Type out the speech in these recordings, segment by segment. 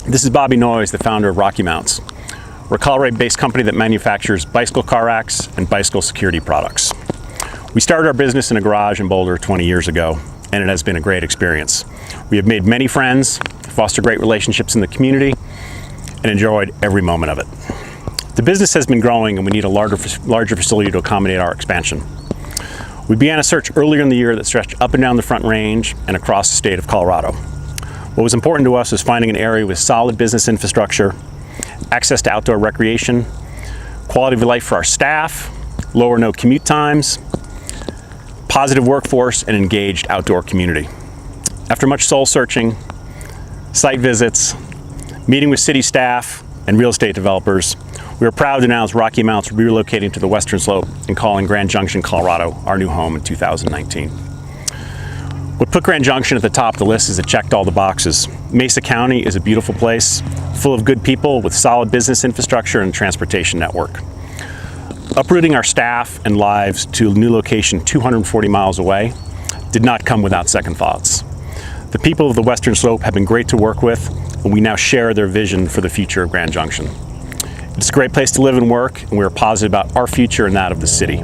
This is Bobby Noyes, the founder of Rocky Mounts. We're a Colorado-based company that manufactures bicycle car racks and bicycle security products. We started our business in a garage in Boulder 20 years ago, and it has been a great experience. We have made many friends, fostered great relationships in the community, and enjoyed every moment of it. The business has been growing, and we need a larger facility to accommodate our expansion. We began a search earlier in the year that stretched up and down the Front Range and across the state of Colorado. What was important to us was finding an area with solid business infrastructure, access to outdoor recreation, quality of life for our staff, low or no commute times, positive workforce, and engaged outdoor community. After much soul searching, site visits, meeting with city staff and real estate developers, we are proud to announce Rocky Mounts will be relocating to the Western Slope and calling Grand Junction, Colorado, our new home in 2019. What put Grand Junction at the top of the list is it checked all the boxes. Mesa County is a beautiful place, full of good people with solid business infrastructure and transportation network. Uprooting our staff and lives to a new location 240 miles away did not come without second thoughts. The people of the Western Slope have been great to work with, and we now share their vision for the future of Grand Junction. It's a great place to live and work, and we are positive about our future and that of the city.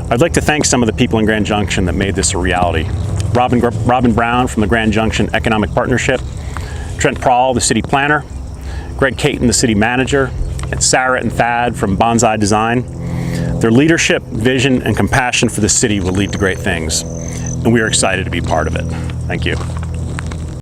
I'd like to thank some of the people in Grand Junction that made this a reality. Robin Brown from the Grand Junction Economic Partnership, Trent Prawl, the city planner, Greg Caton, the city manager, and Sarah and Thad from Bonsai Design. Their leadership, vision, and compassion for the city will lead to great things, and we are excited to be part of it. Thank you.